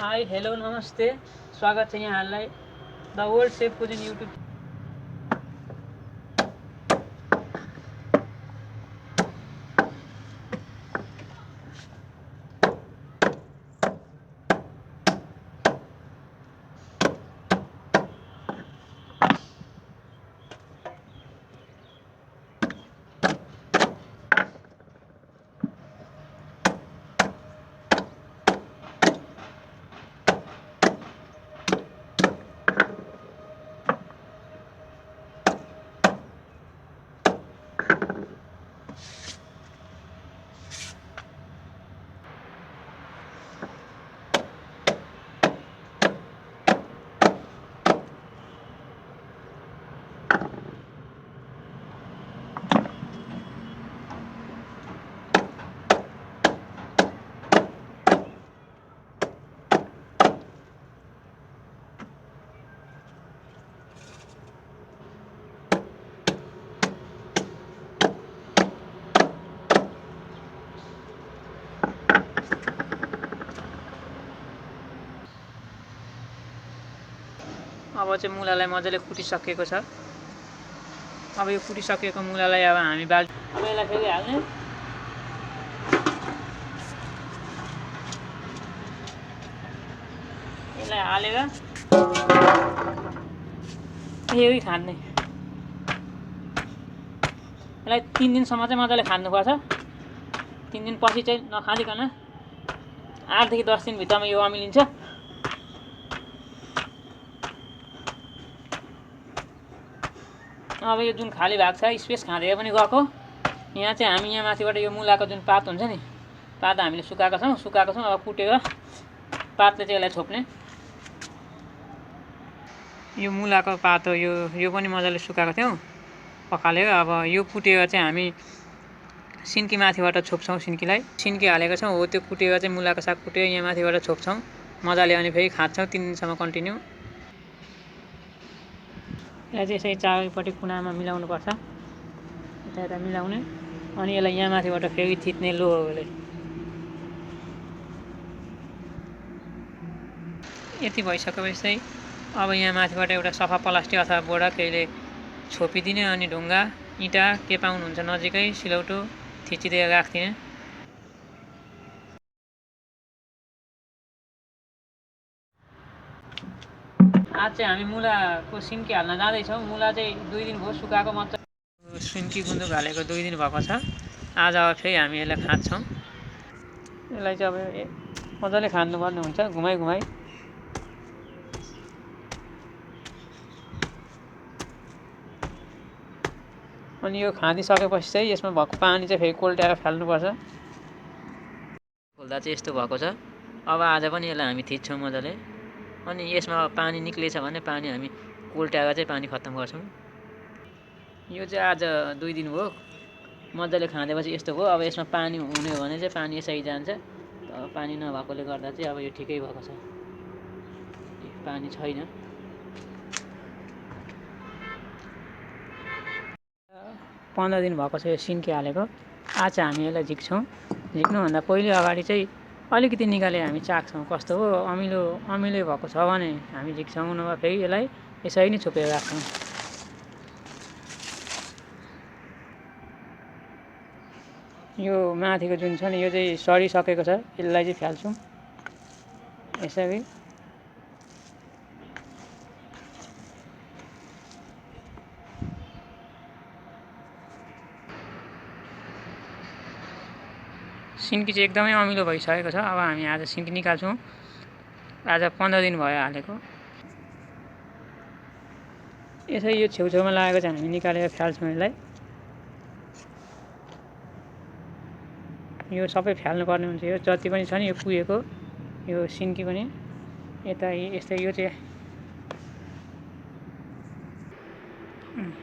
Hi hello नमस्ते स्वागत छ यहाँहरूलाई द वर्ल्ड सेफको जुन युट्युब अब चाहिँ मुलालाई मजाले कुटिसकेको छ। अब यो कुटिसकेको मुलालाई अब हामी बाल्टी अब यसलाई फेरि हाल्ने। यसलाई हालेर यही खान्ने। यसलाई 3 दिनसम्म चाहिँ मजाले खानुपर्छ। 3 दिनपछि चाहिँ नखालिकन 8 देखि 10 दिनभित्रमा यो अमिलिन्छ। अब यो जुन खाली भाग छ स्पेस खाँदै पनि गएको। यहाँ चाहिँ हामी यहाँ माथिबाट यो मुलाको जुन पात हुन्छ नि, पात हामीले सुकाएको छौँ। अब कुटेर पातले चाहिँ यसलाई छोप्ने। यो मुलाको पात हो, यो पनि मजाले सुकाएको थियौँ पखालेर। अब यो कुटेर चाहिँ हामी सिन्की माथिबाट छोप्छौँ। सिन्की हालेको छौँ हो, त्यो कुटेर चाहिँ मुलाको साग कुटेर यहाँ माथिबाट छोप्छौँ मजाले। अनि फेरि खान्छौँ 3 दिनसम्म कन्टिन्यू। यसलाई चाहिँ यसै चारैपट्टि कुनामा मिलाउनुपर्छ, यता मिलाउने। अनि यसलाई यहाँ माथिबाट फेरि थिच्ने लोहोले। यति भइसकेपछि चाहिँ अब यहाँ माथिबाट एउटा सफा प्लास्टिक अथवा बोरा केहीले छोपिदिने। अनि ढुङ्गा इँटा के पाउनुहुन्छ नजिकै सिलौटो थिचिदिएर राख्दिने। आज चाहिँ हामी मुलाको सिन्की हाल्न जाँदैछौँ। मुला चाहिँ 2 दिन भयो सुकाएको मात्र। सिन्की गुन्द्रुक हालेको 2 दिन भएको छ। आज अब फेरि हामी यसलाई खान्छौँ। यसलाई चाहिँ अब मजाले खानुपर्ने हुन्छ घुमाइ। अनि यो खाँदिसकेपछि चाहिँ यसमा भएको पानी चाहिँ फेरि कोल्ट्याएर फाल्नुपर्छ। खोल्दा चाहिँ यस्तो भएको छ। अब आज पनि यसलाई हामी थिच्छौँ मजाले। अनि यसमा पानी निक्लेछ भने पानी हामी कोल्ट्याएर चाहिँ पानी खत्तम गर्छौँ। यो चाहिँ आज 2 दिन भयो मजाले खाँदैपछि यस्तो भयो। अब यसमा पानी हुने हो भने चाहिँ पानी यसै जान्छ। अब पानी नभएकोले गर्दा चाहिँ अब यो ठिकै भएको छ, पानी छैन। 15 दिन भएको छ यो सिन्की हालेको। आज चाहिँ हामी यसलाई झिक्छौँ। झिक्नुभन्दा पहिले अगाडि चाहिँ अलिकति निकालेर हामी चाख्छौँ कस्तो हो। अमिलो भएको छ भने हामी झिक्छौँ, नभए फेरि यसलाई यसरी नै छोपेर राख्छौँ। यो माथिको जुन छ नि यो चाहिँ सडिसकेको छ, यसलाई चाहिँ फाल्छौँ यसरी। सिन्की चाहिँ एकदमै अमिलो भइसकेको छ। अब हामी आज सिन्की निकाल्छौँ। आज 15 दिन भयो हालेको। यसरी यो छेउछेउमा लागेको चाहिँ हामी निकालेर फाल्छौँ यसलाई। यो सबै फाल्नुपर्ने हुन्छ। यो जति पनि छ नि यो कुहेको यो सिन्की पनि यता यस्तै। यो चाहिँ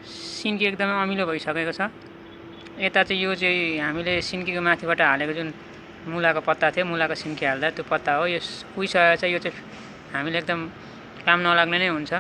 सिन्की एकदमै अमिलो भइसकेको छ। यता चाहिँ यो चाहिँ हामीले सिन्कीको माथिबाट हालेको जुन मुलाको पत्ता थियो, मुलाको सिन्की हाल्दा त्यो पत्ता हो। यो कुहिसकेर चाहिँ यो चाहिँ हामीले एकदम काम नलाग्ने नै हुन्छ।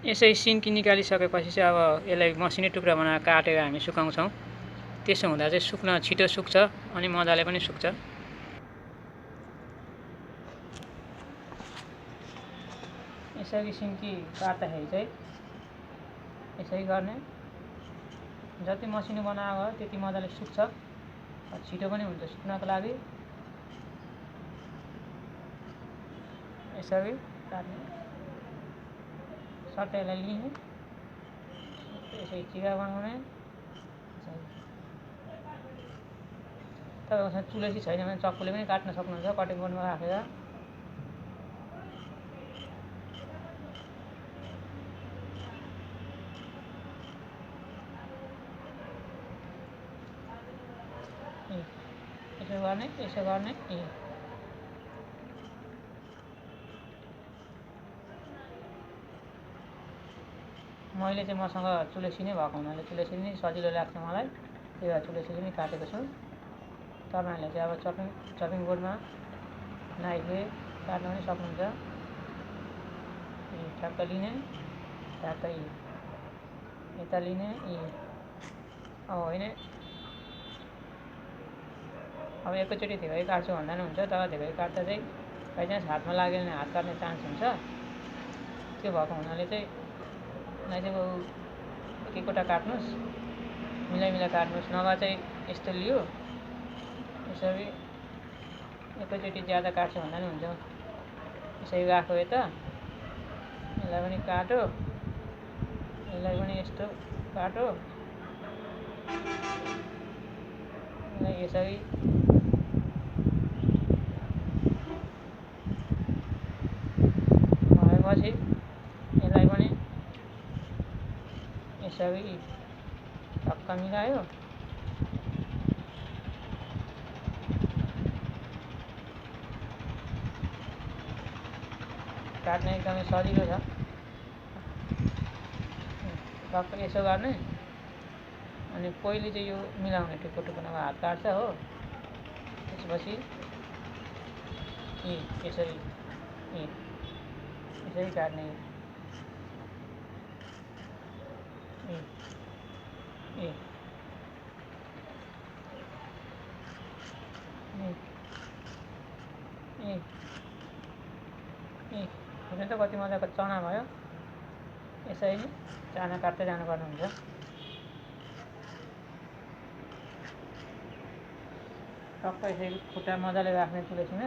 यसै सिन्की निकालिसकेपछि चाहिँ अब यसलाई मसिनै टुक्रा बनाएर काटेर हामी सुकाउँछौँ। त्यसो हुँदा चाहिँ सुक्न छिटो सुक्छ अनि मजाले पनि सुक्छ। यसरी सिन्की काट्दाखेरि चाहिँ यसरी गर्ने, जति मसिनो बनाएको हो त्यति मजाले सुक्छ, छिटो पनि हुन्छ सुक्नको लागि। यसरी काट्ने, सट्टै यसलाई लिने, यसरी चिरा बनाउने। तपाईँकोसँग चुलेसी छैन भने चक्कुले पनि काट्न सक्नुहुन्छ, कटिङ बोर्डमा राखेर। यसो गर्ने, यसो गर्ने। मैले चाहिँ मसँग चुलेसी नै भएको हुनाले चुलेसी नै सजिलो लाग्छ मलाई, त्यही भएर चुलेसीले नै काटेको छु। तपाईँहरूले चाहिँ अब चपिङ बोर्डमा नाइफले काट्न पनि सक्नुहुन्छ। ठ्याक्क लिने, ठ्याक्क यता लिने। अब होइन, अब एकैचोटि धेरै काट्छु भन्दा पनि हुन्छ, तर धेरै काट्दा चाहिँ बाइचान्स हातमा लाग्यो भने हात काट्ने चान्स हुन्छ। त्यो भएको हुनाले चाहिँ एकैवटा काट्नुहोस्, मिलाइ काट्नुहोस्, नभए चाहिँ यस्तो लियो, यसरी एकैचोटि ज्यादा काट्छु भन्दा पनि हुन्छ। यसरी राख्यो यता, यसलाई पनि काट्यो, यसलाई पनि यस्तो काट्यो, यसलाई यसरी भएपछि यसलाई पनि यसरी टक्क मिलायो। काट्न एकदमै सजिलो छ। टक्क यसो गर्ने, अनि पहिले चाहिँ यो मिलाउने टुप्पो नभए हात काट्छ हो। त्यसपछि यसरी काट्ने, हेर्नु त कति मजाको चना भयो। यसरी नै चाना काट्दै जानुपर्ने हुन्छ। टक्क यसरी खुट्टा मजाले राख्ने चुलेसीमा।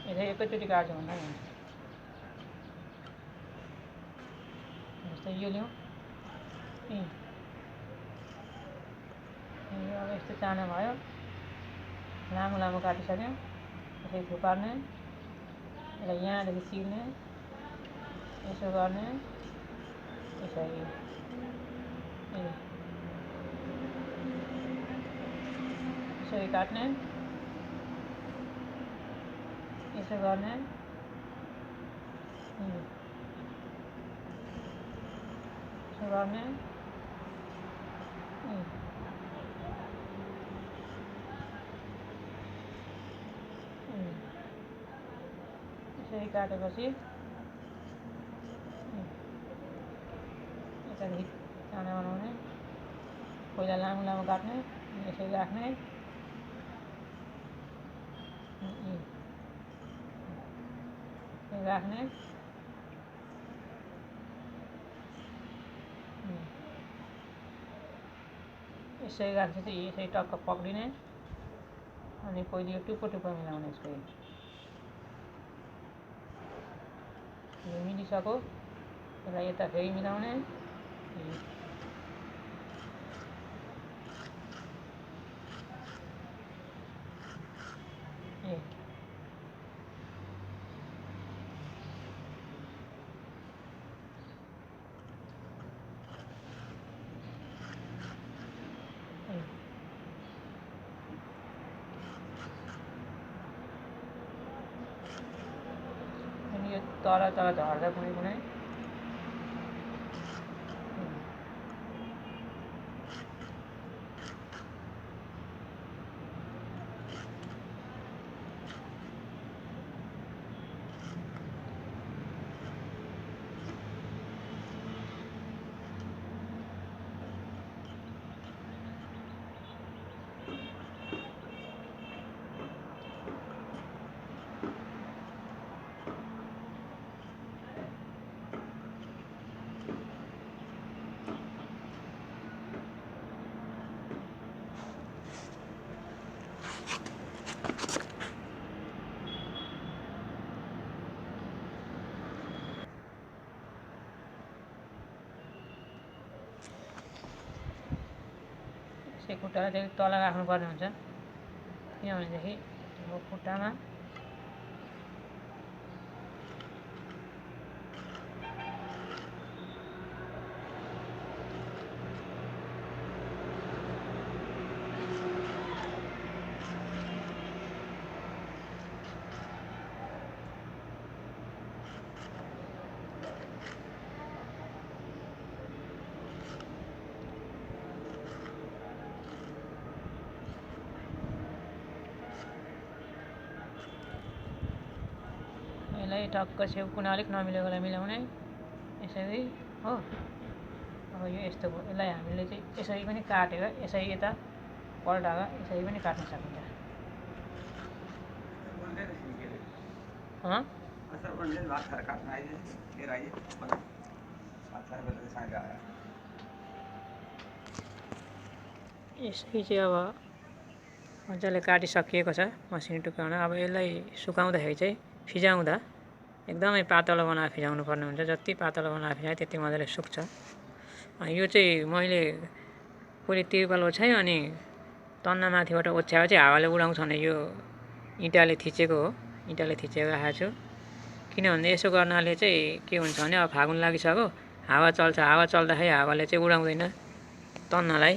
यसरी एकैचोटि काट्यो भन्दा हुन्छ। जस्तै यो लिउँ, अब यस्तो चाना भयो, लामो काटिसक्यो। यसरी थुपार्ने, यसलाई यहाँदेखि चिर्ने, यसो गर्ने, यसरी काट्ने, यसो गर्ने, यसो गर्ने, यसरी काटेपछि यतादेखि चाना बनाउने, पहिला लामो काट्ने, यसरी राख्ने, राख्ने, यसरी राखेपछि यसरी टक्क पक्रिने, अनि पहिले यो टुप्पो मिलाउने। यसको यो मिलिसक्यो, यसलाई यता फेरि मिलाउने, अनि यो तल झर्दा कुनै यसै खुट्टालाई चाहिँ तल राख्नुपर्ने हुन्छ किनभनेदेखि खुट्टामा यसलाई टक्क छेउ कुना अलिक नमिलेकोलाई मिलाउने यसरी हो। अब यो यस्तो भयो, यसलाई हामीले चाहिँ यसरी पनि काटेर यसरी यता पल्टाएर यसरी पनि काट्न सकिन्छ। यसरी चाहिँ अब मजाले काटिसकिएको छ मसिनो टुक्रामा। अब यसलाई सुकाउँदाखेरि चाहिँ फिजाउँदा एकदमै पातलो बनाएर फिजाउनु पर्ने हुन्छ। जति पातलो बनाएर फिजाए त्यति मजाले सुक्छ। यो चाहिँ मैले पुरै तिरपाल ओछ्याएँ अनि तन्नामाथिबाट ओछ्याएर चाहिँ हावाले उडाउँछ भने यो इँटाले थिचेको हो। इँटाले थिचेर राखेको छु किनभने यसो गर्नाले चाहिँ के हुन्छ भने अब फागुन लागिसक्यो, हावा चल्छ, हावा चल्दाखेरि हावाले चाहिँ उडाउँदैन तन्नालाई।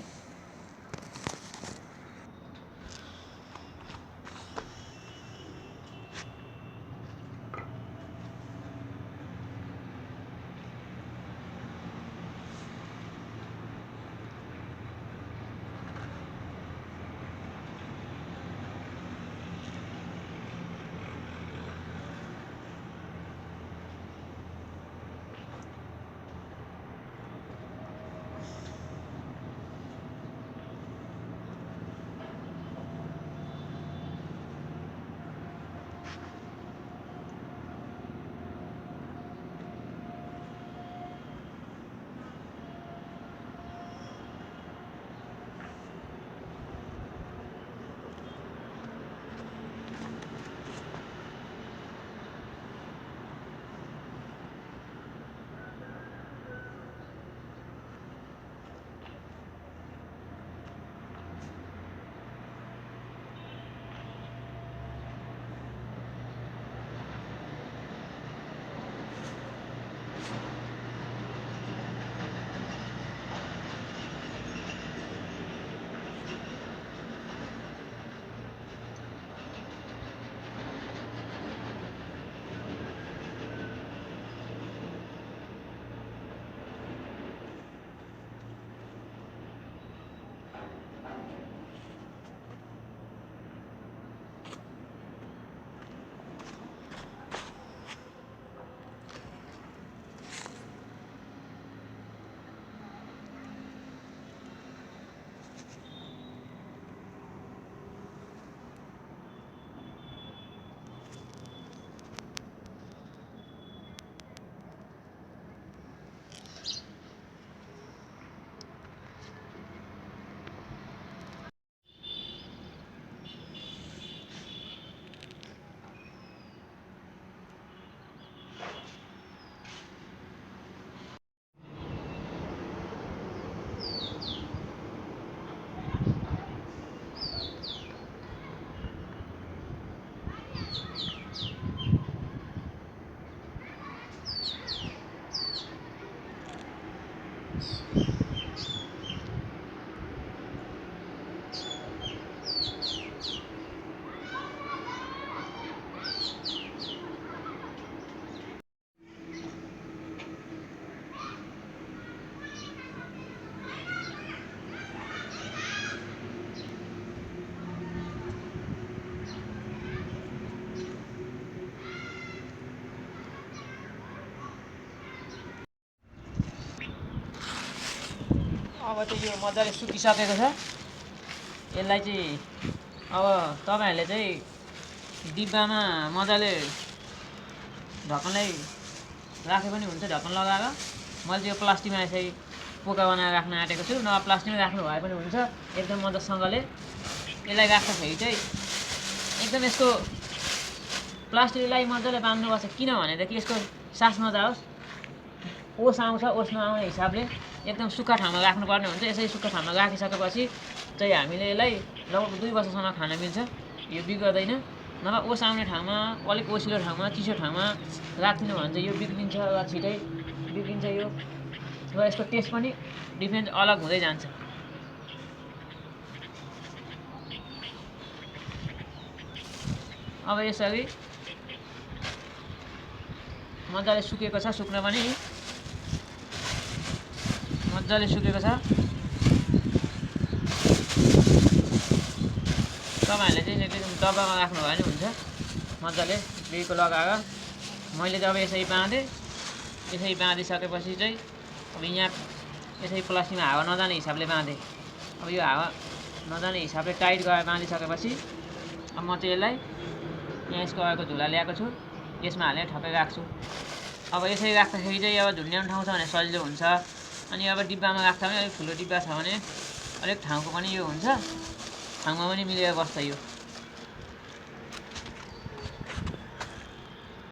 अब चाहिँ यो मजाले सुकिसकेको छ। यसलाई चाहिँ अब तपाईहरुले चाहिँ डिब्बामा मजाले ढक्कनलाई राखे पनि हुन्छ, ढक्कन लगाएर। मैले चाहिँ यो प्लास्टिकमा यसरी पोका बनाएर राख्न आँटेको छु। नभए प्लास्टिकमा राख्नु भए पनि हुन्छ। एकदम मजासँगले यसलाई राख्दाखेरि चाहिँ एकदम यसको प्लास्टिकलाई मजाले बाँध्नुपर्छ किनभनेदेखि यसको सास नजाओस्, ओस आउँछ, ओस नआउने हिसाबले एकदम सुक्खा ठाउँमा राख्नुपर्ने हुन्छ। यसरी सुक्खा ठाउँमा राखिसकेपछि चाहिँ हामीले यसलाई लगभग 2 वर्षसम्म खान मिल्छ। यो बिग्रदैन। नभए ओस आउने ठाउँमा, अलिक ओसिलो ठाउँमा, चिसो ठाउँमा राखिदिनु भने चाहिँ यो बिग्रिन्छ वा छिटै बिग्रिन्छ यो, र यसको टेस्ट पनि डिफ्रेन्ट अलग हुँदै जान्छ। अब यसरी मजाले सुकेको छ, सुक्न पनि मजाले सुकेको छ। तपाईँहरूले चाहिँ एकदम डब्बामा राख्नुभयो भने हुन्छ, मजाले बिर्को लगाएर। मैले चाहिँ अब यसरी बाँधेँ। यसरी बाँधिसकेपछि चाहिँ अब यहाँ यसरी प्लास्टिकमा हावा नजाने हिसाबले बाँधेँ। अब यो हावा नजाने हिसाबले टाइट गरेर बाँधिसकेपछि अब म चाहिँ यसलाई यहाँ यसको अगाडिको झोला ल्याएको छु, यसमा हालेर ठक्कै राख्छु। अब यसरी राख्दाखेरि चाहिँ अब झुन्ड्याउने ठाउँ छ भने सजिलो हुन्छ। अनि अब डिब्बामा राख्दा पनि अलिक ठुलो डिब्बा छ भने अलिक ठाउँको पनि यो हुन्छ, ठाउँमा पनि मिलेर बस्छ यो।